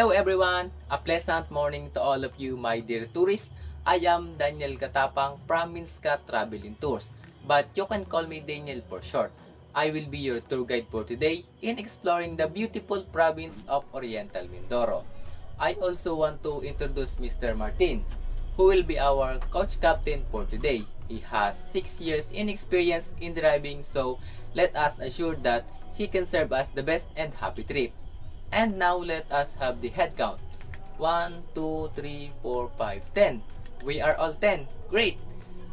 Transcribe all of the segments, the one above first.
Hello everyone! A pleasant morning to all of you my dear tourists. I am Daniel Katapang from Minska Traveling Tours, but you can call me Daniel for short. I will be your tour guide for today in exploring the beautiful province of Oriental Mindoro. I also want to introduce Mr. Martin, who will be our coach captain for today. He has 6 years in experience in driving, so let us assure that he can serve us the best and happy trip. And now let us have the head count. 1, 2, 3, 4, 5, 10. We are all 10. Great!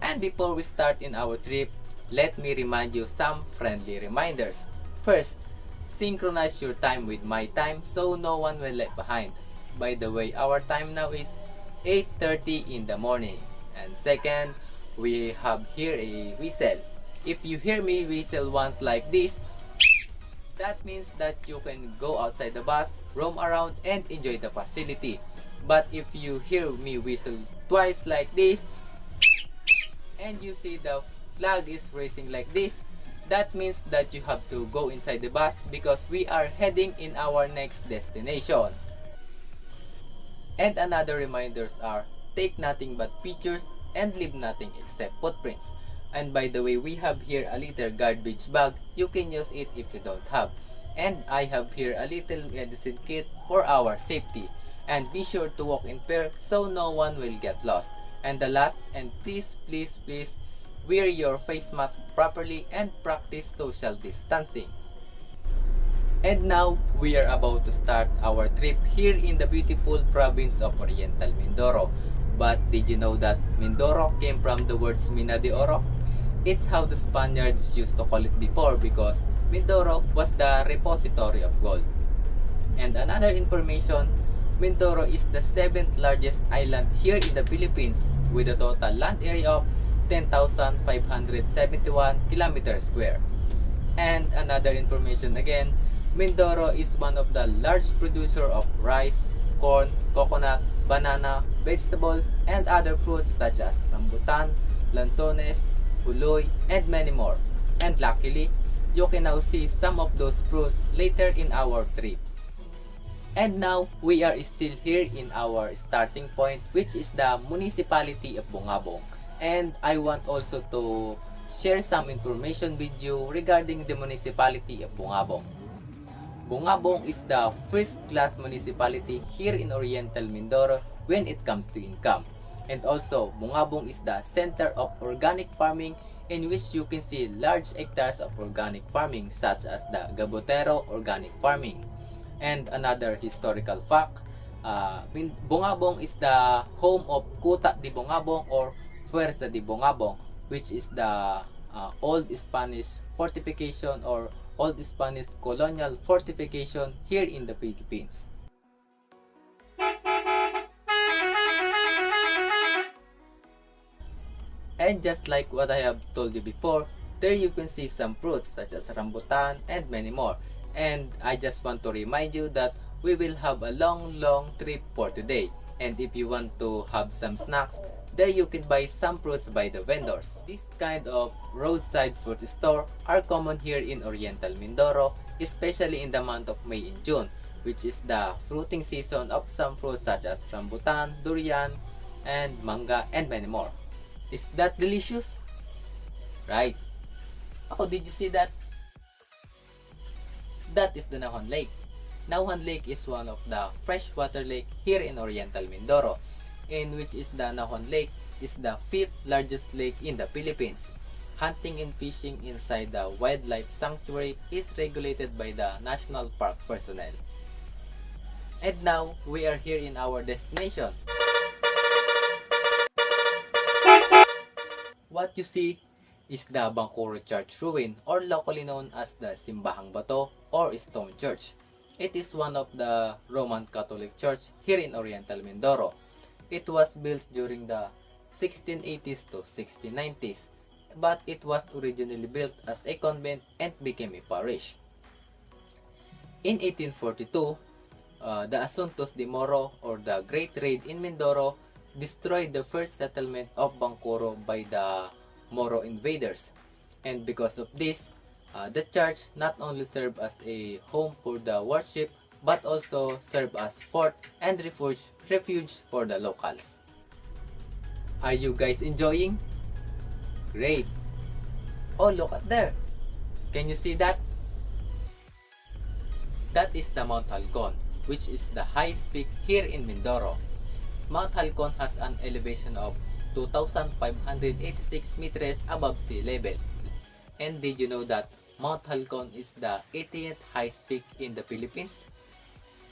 And before we start in our trip, let me remind you some friendly reminders. First, synchronize your time with my time so no one will left behind. By the way, our time now is 8:30 in the morning. And second, we have here a whistle. If you hear me whistle once like this, that means that you can go outside the bus, roam around, and enjoy the facility. But if you hear me whistle twice like this, and you see the flag is raising like this, that means that you have to go inside the bus because we are heading in our next destination. And another reminders are, take nothing but pictures and leave nothing except footprints. And by the way, we have here a little garbage bag. You can use it if you don't have. And I have here a little medicine kit for our safety. And be sure to walk in pair so no one will get lost. And the last, and please wear your face mask properly and practice social distancing. And now, we are about to start our trip here in the beautiful province of Oriental Mindoro. But did you know that Mindoro came from the words Mina de Oro? It's how the Spaniards used to call it before because Mindoro was the repository of gold. And another information, Mindoro is the 7th largest island here in the Philippines with a total land area of 10,571 kilometers square. And another information again, Mindoro is one of the large producer of rice, corn, coconut, banana, vegetables, and other fruits such as rambutan, lanzones, uloy, and many more. And luckily, you can now see some of those fruits later in our trip. And now, we are still here in our starting point, which is the municipality of Bungabong. And I want also to share some information with you regarding the municipality of Bungabong. Bungabong is the first-class municipality here in Oriental Mindoro when it comes to income. And also, Bungabong is the center of organic farming in which you can see large hectares of organic farming such as the Gabotero organic farming. And another historical fact, Bungabong is the home of Kuta de Bungabong or Fuerza de Bungabong, which is the old Spanish fortification or old Spanish colonial fortification here in the Philippines. And just like what I have told you before, there you can see some fruits such as rambutan and many more. And I just want to remind you that we will have a long trip for today. And if you want to have some snacks, there you can buy some fruits by the vendors. This kind of roadside fruit store are common here in Oriental Mindoro, especially in the month of May and June, which is the fruiting season of some fruits such as rambutan, durian, and manga, and many more. Is that delicious? Right. Oh, did you see that? That is the Nahon Lake. Nahon Lake is one of the freshwater lake here in Oriental Mindoro, in which is the Nahon Lake is the 5th largest lake in the Philippines. Hunting and fishing inside the wildlife sanctuary is regulated by the National Park personnel. And now, we are here in our destination. What you see is the Bangkoro Church ruin or locally known as the Simbahang Bato or Stone Church. It is one of the Roman Catholic Church here in Oriental Mindoro. It was built during the 1680s to 1690s, but it was originally built as a convent and became a parish. In 1842, the Asuntos de Moro or the Great Raid in Mindoro destroyed the first settlement of Bangkoro by the Moro invaders. And because of this, the church not only served as a home for the worship but also serve as fort and refuge for the locals. Are you guys enjoying? Great! Oh, look at there! Can you see that? That is the Mount Halcon, which is the highest peak here in Mindoro. Mount Halcon has an elevation of 2,586 meters above sea level. And did you know that Mount Halcon is the 80th highest peak in the Philippines?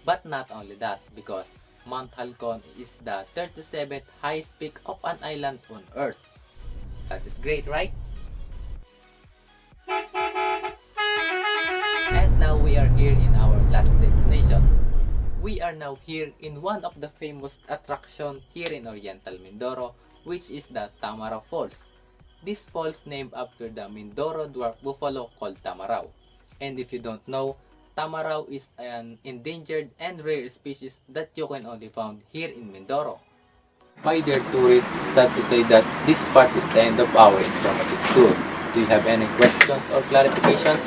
But not only that, because Mount Halcon is the 37th highest peak of an island on Earth. That is great, right? And now we are here in our last destination. We are now here in one of the famous attractions here in Oriental Mindoro, which is the Tamaraw Falls. This falls named after the Mindoro dwarf buffalo called Tamaraw. And if you don't know, Tamaraw is an endangered and rare species that you can only find here in Mindoro. My dear tourists, sad to say that this part is the end of our informative tour. Do you have any questions or clarifications?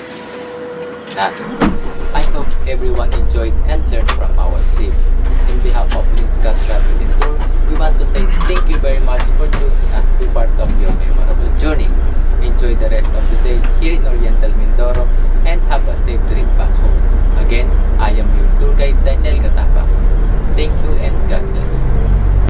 None. I hope everyone enjoyed and learned from our trip. In behalf of Linscat Travel and Tour, we want to say thank you very much for choosing us to be part of